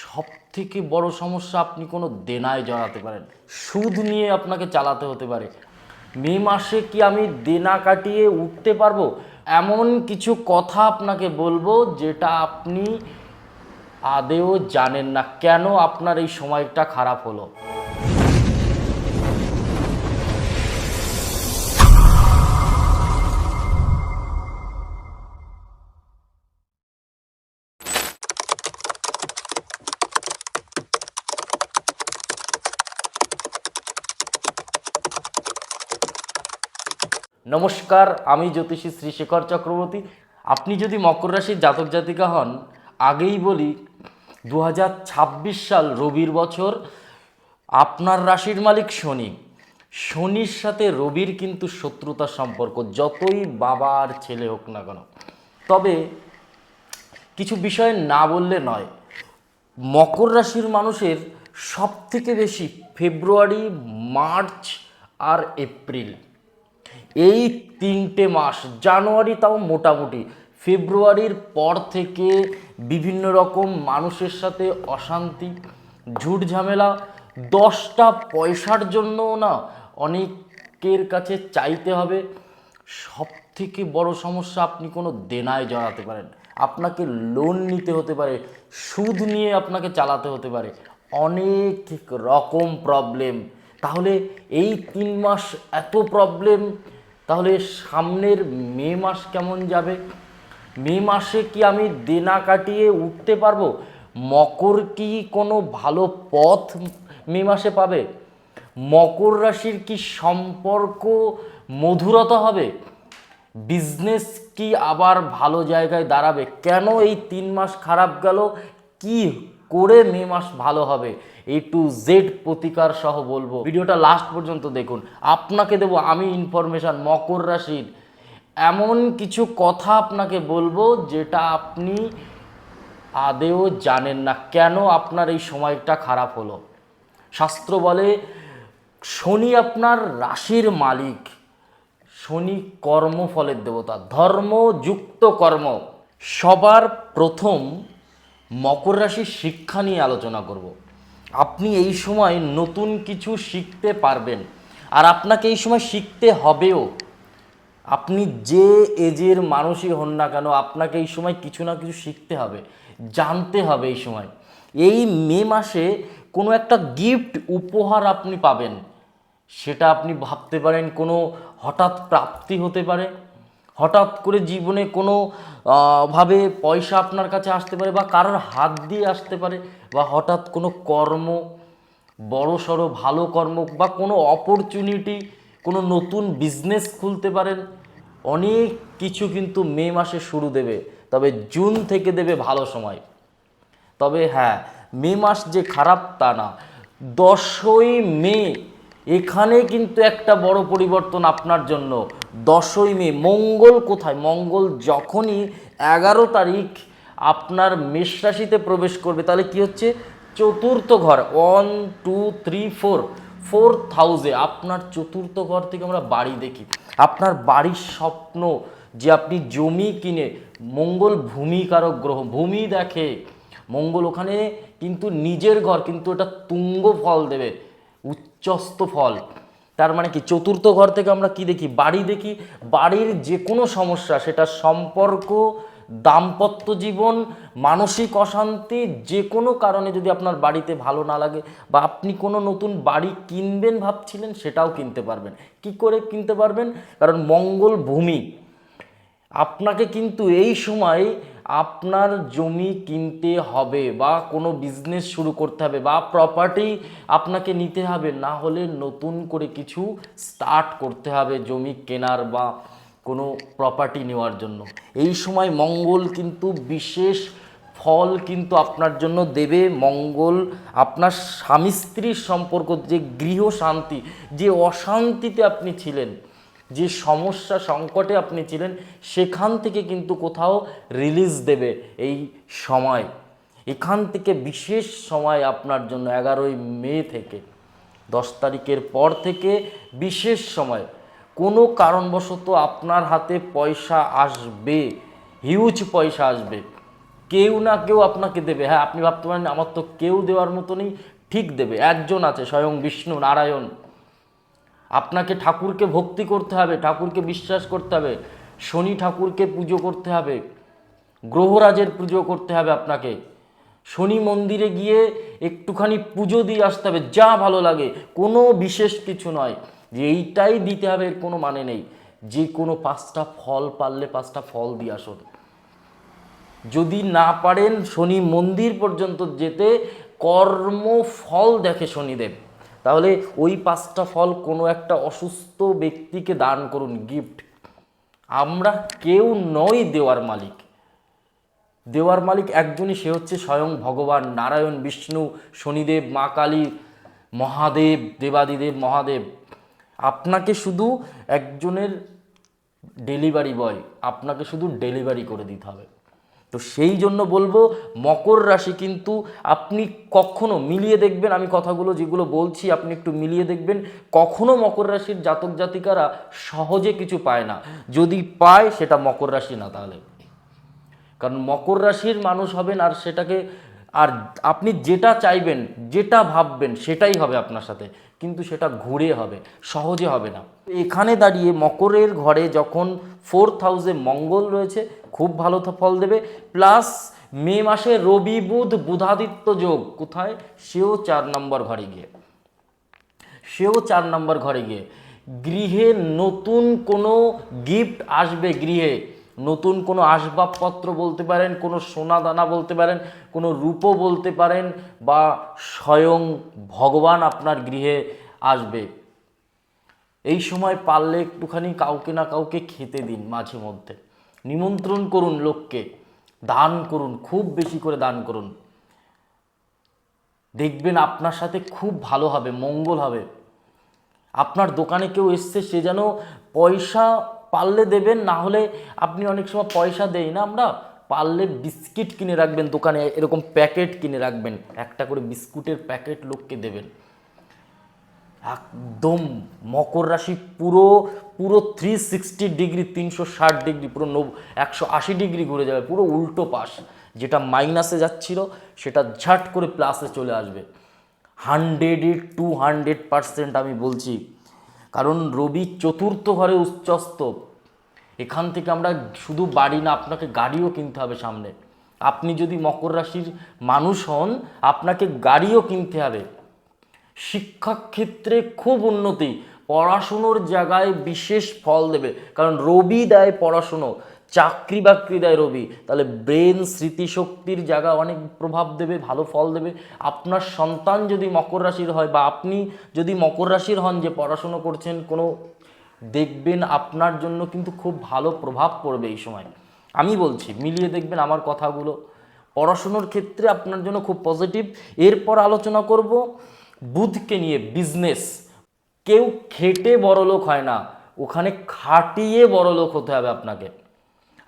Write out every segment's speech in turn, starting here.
সবথেকে বড় সমস্যা, আপনি কোনো দেনায় জড়াতে পারেন, সুদ নিয়ে আপনাকে চালাতে হতে পারে। মে মাসে কি আমি দেনা কাটিয়ে উঠতে পারবো? এমন কিছু কথা আপনাকে বলবো যেটা আপনি আদেও জানেন না কেন আপনার এই সময়টা খারাপ হলো। নমস্কার, আমি জ্যোতিষী শ্রী শেখর চক্রবর্তী। আপনি যদি মকর রাশির জাতক জাতিকা হন, আগেই বলি 2026 সাল রবির বছর। আপনার রাশির মালিক শনি, শনির সাথে রবির কিন্তু শত্রুতার সম্পর্ক, যতই বাবার ছেলে হোক না কেন। তবে কিছু বিষয় না বললে নয়, মকর রাশির মানুষের সবথেকে বেশি ফেব্রুয়ারি, মার্চ আর এপ্রিল, এই তিনটে মাস, জানুয়ারি তাও মোটামুটি, ফেব্রুয়ারির পর থেকে বিভিন্ন রকম মানুষের সাথে অশান্তি, ঝুট ঝামেলা, 10টা পয়সার জন্য না অনেকের কাছে চাইতে হবে। সব থেকে বড় সমস্যা, আপনি কোনো দেনায় জড়াতে পারেন, আপনাকে লোন নিতে হতে পারে, সুদ নিয়ে আপনাকে চালাতে হতে পারে, অনেক রকম প্রবলেম। তাহলে এই 3 মাস এত প্রবলেম, তাহলে সামনের মে মাস কেমন যাবে? মে মাসে কি আমি দেনা কাটিয়ে উঠতে পারবো? মকর কি কোনো ভালো পথ মে মাসে পাবে? মকর রাশির কি সম্পর্ক মধুরতা হবে? বিজনেস কি আবার ভালো জায়গায় দাঁড়াবে? কেন এই 3 মাস খারাপ গেল, কি করে মে মাস ভালো হবে, A to Z প্রতিকার সহ বলবো। ভিডিওটা লাস্ট পর্যন্ত দেখুন। আপনাকে দেবো আমি ইনফরমেশান, মকর রাশির এমন কিছু কথা আপনাকে বলবো যেটা আপনি আদেও জানেন না কেন আপনার এই সময়টা খারাপ হলো। শাস্ত্র বলে শনি আপনার রাশির মালিক, শনি কর্মফলের দেবতা, ধর্মযুক্ত কর্ম। সবার প্রথম মকর রাশির শিক্ষা নিয়ে আলোচনা করব। আপনি এই সময় নতুন কিছু শিখতে পারবেন, আর আপনাকে এই সময় শিখতে হবেও। আপনি যে এজের মানুষই হন না কেন, আপনাকে এই সময় কিছু না কিছু শিখতে হবে, জানতে হবে। এই সময়, এই মে মাসে কোনো একটা গিফট উপহার আপনি পাবেন, সেটা আপনি ভাবতে পারেন কোনো হঠাৎ প্রাপ্তি হতে পারে, হঠাৎ করে জীবনে কোনো ভাবে পয়সা আপনার কাছে আসতে পারে, বা কারোর হাত দিয়ে আসতে পারে, বা হঠাৎ কোনো কর্ম, বড় সড়ো ভালো কর্ম, বা কোনো অপরচুনিটি, কোনো নতুন বিজনেস খুলতে পারেন। অনেক কিছু কিন্তু মে মাসে শুরু দেবে, তবে জুন থেকে দেবে ভালো সময়। তবে হ্যাঁ, মে মাস যে খারাপ তা না। 10ই মে এখানে কিন্তু একটা বড় পরিবর্তন আপনার জন্য। 10ই মে মঙ্গল কোথায়? মঙ্গল যখনই 11 তারিখ আপনার মেষ রাশিতে প্রবেশ করবে, তাহলে কি হচ্ছে? চতুর্থ ঘর, 1 2 3 4, 4th হাউসে, আপনার চতুর্থ ঘর থেকে আমরা বাড়ি দেখি। আপনার বাড়ির স্বপ্ন, যে আপনি জমি কিনে, মঙ্গল ভূমিকারক গ্রহ, ভূমি দেখে মঙ্গল, ওখানে কিন্তু নিজের ঘর, কিন্তু এটা তুঙ্গ ফল দেবে, উচ্চস্থ ফল। তার মানে কি, চতুর্থ ঘর থেকে আমরা কি দেখি? বাড়ি দেখি। বাড়ির যে কোনো সমস্যা, সেটা সম্পর্ক, দাম্পত্য জীবন, মানসিক অশান্তি, যে কোনো কারণে যদি আপনার বাড়িতে ভালো না লাগে, বা আপনি কোনো নতুন বাড়ি কিনবেন ভাবছিলেন, সেটাও কিনতে পারবেন। কি করে কিনতে পারবেন? কারণ মঙ্গল ভূমি। আপনাকে কিন্তু এই সময় আপনার জমি কিনতে হবে, বা কোনো বিজনেস শুরু করতে হবে, বা প্রপার্টি আপনাকে নিতে হবে, না হলে নতুন করে কিছু স্টার্ট করতে হবে জমি কেনার বা কোনো প্রপার্টি নেওয়ার জন্য। এই সময় মঙ্গল কিন্তু বিশেষ ফল কিন্তু আপনার জন্য দেবে। মঙ্গল আপনার স্বামী স্ত্রীর সম্পর্ক, যে গৃহ শান্তি, যে অশান্তিতে আপনি ছিলেন, যে সমস্যা সংকটে আপনি ছিলেন, সেখান থেকে কিন্তু কোথাও রিলিজ দেবে এই সময়। এখান থেকে বিশেষ সময় আপনার জন্য 11ই মে থেকে 10 তারিখের পর থেকে বিশেষ সময়। কোনো কারণবশত আপনার হাতে পয়সা আসবে, হিউজ পয়সা আসবে, কেউ না কেউ আপনাকে দেবে। হ্যাঁ, আপনি ভাবতে পারেন আমার তো কেউ দেওয়ার মতো নেই, ঠিক দেবে, একজন আছে, স্বয়ং বিষ্ণু নারায়ণ। আপনাকে ঠাকুরকে ভক্তি করতে হবে, ঠাকুরকে বিশ্বাস করতে হবে, শনি ঠাকুরকে পুজো করতে হবে, গ্রহরাজের পুজো করতে হবে আপনাকে, শনি মন্দিরে গিয়ে একটুখানি পুজো দিয়ে আসতে হবে, যা ভালো লাগে, কোনো বিশেষ কিছু নয় যে এইটাই দিতে হবে, এর কোনো মানে নেই। যে কোনো 5টা ফল পারলে 5টা ফল দিয়ে আসুন। যদি না পারেন শনি মন্দির পর্যন্ত যেতে, কর্মফল দেখে শনিদেব, তাহলে ওই 5টা ফল কোনো একটা অসুস্থ ব্যক্তিকে দান করুন, গিফট। আমরা কেউ নই দেওয়ার মালিক, দেওয়ার মালিক একজনই, সে হচ্ছে স্বয়ং ভগবান নারায়ণ, বিষ্ণু, শনিদেব, মা কালী, মহাদেব, দেবাদিদেব মহাদেব। আপনাকে শুধু একজনের ডেলিভারি বয়, আপনাকে শুধু ডেলিভারি করে দিতে হবে। তো সেই জন্য বলবো, মকর রাশি কিন্তু আপনি কখনো মিলিয়ে দেখবেন, আমি কথাগুলো যেগুলো বলছি আপনি একটু মিলিয়ে দেখবেন, কখনো মকর রাশির জাতক জাতিকারা সহজে কিছু পায় না। যদি পায় সেটা মকর রাশি না, তাহলে কারণ মকর রাশির মানুষ হবেন, আর সেটাকে, আর আপনি যেটা চাইবেন, যেটা ভাববেন সেটাই হবে আপনার সাথে, কিন্তু সেটা ঘুরে হবে, সহজে হবে না। এখানে দাঁড়িয়ে মকরের ঘরে যখন 4th হাউসে মঙ্গল রয়েছে, খুব ভালো ফল দেবে। প্লাস মে মাসে রবি বুধ বুধাদিত্য যোগ, কোথায়? সেও 4 নম্বর ঘরে গিয়ে, গৃহে নতুন কোনো গিফট আসবে, গৃহে নতুন কোনো আসবাবপত্র বলতে পারেন, কোনো সোনা দানা বলতে পারেন, কোনো রূপো বলতে পারেন, বা স্বয়ং ভগবান আপনার গৃহে আসবে। এই সময় পারলে একটুখানি কাউকে না কাউকে খেতে দিন, মাঝে মধ্যে নিমন্ত্রণ করুন লোককে, দান করুন, খুব বেশি করে দান করুন, দেখবেন আপনার সাথে খুব ভালো হবে, মঙ্গল হবে। আপনার দোকানে কেউ এসছে, সে যেন পয়সা পারলে দেবেন, না হলে আপনি অনেক সময় পয়সা দেই না আমরা, পারলে বিস্কিট কিনে রাখবেন দোকানে, এরকম প্যাকেট কিনে রাখবেন, একটা করে বিস্কুটের প্যাকেট লোককে দেবেন। একদম মকর রাশি পুরো পুরো 360 ডিগ্রি, 360 ডিগ্রি, পুরো 180 ডিগ্রি ঘুরে যাবে, পুরো উল্টো পাশ। যেটা মাইনাসে যাচ্ছিল সেটা ঝাট করে প্লাসে চলে আসবে, 100-200% আমি বলছি। কারণ রবি 4th ঘরে উচ্চস্থ, এখান থেকে আমরা শুধু বাড়ি না, আপনাকে গাড়িও কিনতে হবে সামনে। আপনি যদি মকর রাশির মানুষ হন, আপনাকে গাড়িও কিনতে হবে। শিক্ষাক্ষেত্রে খুব উন্নতি, পড়াশুনোর জায়গায় বিশেষ ফল দেবে, কারণ রবি দেয় পড়াশুনো, চাকরি বাকরি দেয় রবি, তাহলে ব্রেন, স্মৃতিশক্তির জায়গা অনেক প্রভাব দেবে, ভালো ফল দেবে। আপনার সন্তান যদি মকর রাশির হয়, বা আপনি যদি মকর রাশির হন যে পড়াশুনো করছেন, কোনো দেখবেন আপনার জন্য কিন্তু খুব ভালো প্রভাব পড়বে এই সময়। আমি বলছি, মিলিয়ে দেখবেন আমার কথাগুলো, পড়াশুনোর ক্ষেত্রে আপনার জন্য খুব পজিটিভ। এরপর আলোচনা করব বুধকে নিয়ে, বিজনেস। কেউ খেটে বড়লোক হয় না, ওখানে খাটিয়ে বড়লোক হতে হবে আপনাকে।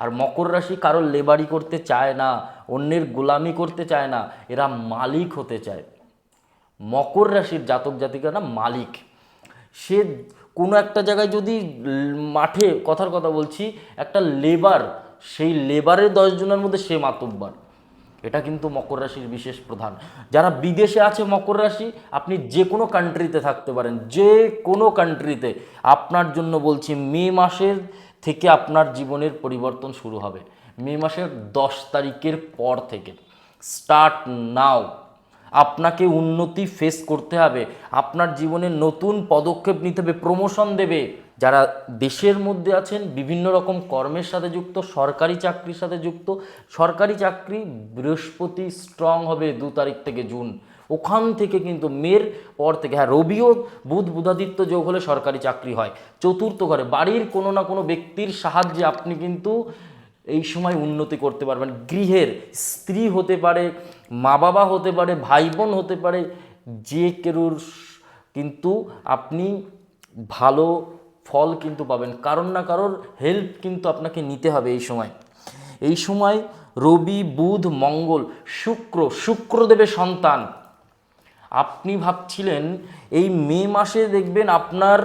আর মকর রাশি কারোর লেবারি করতে চায় না, অন্যের গোলামি করতে চায় না, এরা মালিক হতে চায়। মকর রাশির জাতক জাতিকারা মালিক। সে কোনো একটা জায়গায় যদি মাঠে, কথার কথা বলছি, একটা লেবার, সেই লেবারের 10 জনের মধ্যে সে মাতব্বর। এটা কিন্তু মকর রাশির বিশেষ প্রধান। যারা বিদেশে আছে মকর রাশি, আপনি যে কোনো কান্ট্রিতে থাকতে পারেন, যে কোনো কান্ট্রিতে, আপনার জন্য বলছি মে মাসের থেকে আপনার জীবনের পরিবর্তন শুরু হবে। মে মাসের 10 তারিখের পর থেকে স্টার্ট নাও। আপনাকে উন্নতি ফেস করতে হবে, আপনার জীবনে নতুন পদক্ষেপ নিতে হবে, প্রমোশন দেবে। যারা দেশের মধ্যে আছেন, বিভিন্ন রকম কর্মের সাথে যুক্ত, সরকারি চাকরির সাথে যুক্ত, সরকারি চাকরি বৃহস্পতি স্ট্রং হবে 2 তারিখ থেকে জুন, ওখান থেকে কিন্তু মের পর থেকে, হ্যাঁ রবিও বুধ বুধাদিত্য যোগ হলে সরকারি চাকরি হয়। 4th ঘরে বাড়ির কোনো না কোনো ব্যক্তির সাহায্যে আপনি কিন্তু এই সময় উন্নতি করতে পারবেন। গৃহের স্ত্রী হতে পারে, মা বাবা হতে পারে, ভাই বোন হতে পারে, যে কেউর কিন্তু আপনি ভালো ফল কিন্তু পাবেন, কারণ না কারোর হেল্প কিন্তু আপনাকে নিতে হবে এই সময়। এই সময় রবি বুধ মঙ্গল শুক্র দেবে সন্তান। আপনি ভাবছিলেন এই মে মাসে দেখবেন আপনার,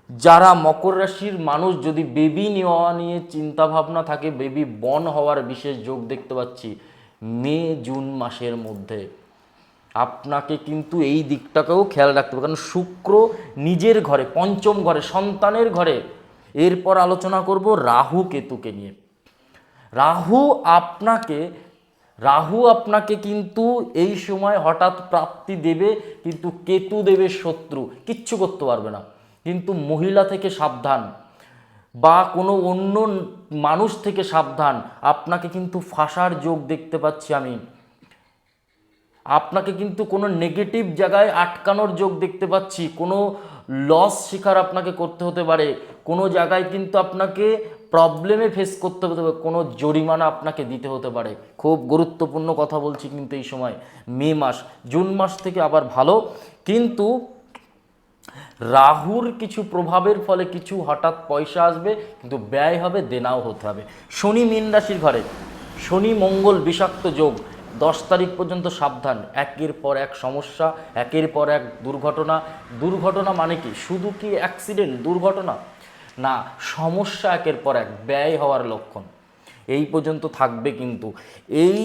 যারা মকর রাশির মানুষ যদি বেবি নেওয়া নিয়ে চিন্তা ভাবনা থাকে, বেবি বর্ন হওয়ার বিশেষ যোগ দেখতে পাচ্ছি, মে জুন মাসের মধ্যে আপনাকে কিন্তু এই দিকটাকেও খেয়াল রাখতে হবে, কারণ শুক্র নিজের ঘরে, পঞ্চম ঘরে, সন্তানের ঘরে। এরপর আলোচনা করব রাহু কেতুকে নিয়ে। রাহু আপনাকে রাহু আপনাকে কিন্তু এই সময় হঠাৎ প্রাপ্তি দেবে, কিন্তু কেতু দেবে শত্রু, কিচ্ছু করতে পারবে না। কিন্তু মহিলা থেকে সাবধান, বা কোনো অন্য মানুষ থেকে সাবধান। আপনাকে কিন্তু ফাঁসার যোগ দেখতে পাচ্ছি আমি। আপনাকে কিন্তু কোনো নেগেটিভ জায়গায় আটকানোর যোগ দেখতে পাচ্ছি। কোনো লস শিকার আপনাকে করতে হতে পারে, কোনো জায়গায় কিন্তু আপনাকে প্রবলেমে ফেস করতে হতে পারে, কোনো জরিমানা আপনাকে দিতে হতে পারে। খুব গুরুত্বপূর্ণ কথা বলছি কিন্তু এই সময় মে মাস। জুন মাস থেকে আবার ভালো, কিন্তু রাহুর কিছু প্রভাবের ফলে কিছু হঠাৎ পয়সা আসবে, কিন্তু ব্যয় হবে, দেনাও হতে হবে। শনি মীন রাশির ঘরে, শনি মঙ্গল বিষাক্ত যোগ। 10 তারিখ পর্যন্ত সাবধান, একের পর এক সমস্যা, একের পর এক দুর্ঘটনা। দুর্ঘটনা মানে কি শুধু কি অ্যাক্সিডেন্ট, দুর্ঘটনা না, সমস্যা একের পর এক, ব্যয় হওয়ার লক্ষণ এই পর্যন্ত থাকবে। কিন্তু এই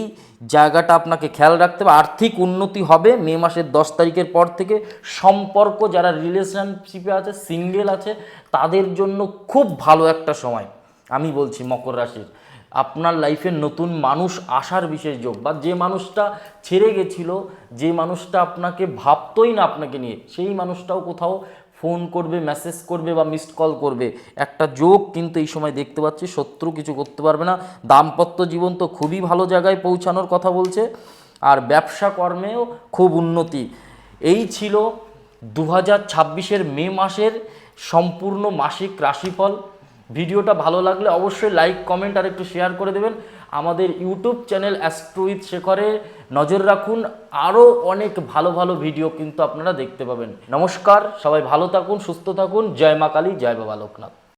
জায়গাটা আপনাকে খেয়াল রাখতে হবে। আর্থিক উন্নতি হবে মে মাসের 10 তারিখের পর থেকে। সম্পর্ক, যারা রিলেশনশিপে আছে, সিঙ্গেল আছে, তাদের জন্য খুব ভালো একটা সময় আমি বলছি। মকর রাশির আপনার লাইফে নতুন মানুষ আসার বিশেষ যোগ, বা যে মানুষটা ছেড়ে গেছিল, যে মানুষটা আপনাকে ভাবতোই না আপনাকে নিয়ে, সেই মানুষটাও কোথাও ফোন করবে, মেসেজ করবে বা মিসড কল করবে, একটা যোগ কিন্তু এই সময় দেখতে পাচ্ছি। শত্রু কিছু করতে পারবে না। দাম্পত্য জীবন তো খুবই ভালো জায়গায় পৌঁছানোর কথা বলছে, আর ব্যবসা কর্মেও খুব উন্নতি। এই ছিল 2026-এর মে মাসের সম্পূর্ণ মাসিক রাশিফল। ভিডিওটা ভালো লাগলে অবশ্যই লাইক, কমেন্ট আর একটু শেয়ার করে দেবেন। আমাদের ইউটিউব চ্যানেল অ্যাস্ট্রো উইথ শেখরে নজর রাখুন, আরও অনেক ভালো ভালো ভিডিও কিন্তু আপনারা দেখতে পাবেন। নমস্কার, সবাই ভালো থাকুন, সুস্থ থাকুন। জয় মা কালী, জয় বাবা লোকনাথ।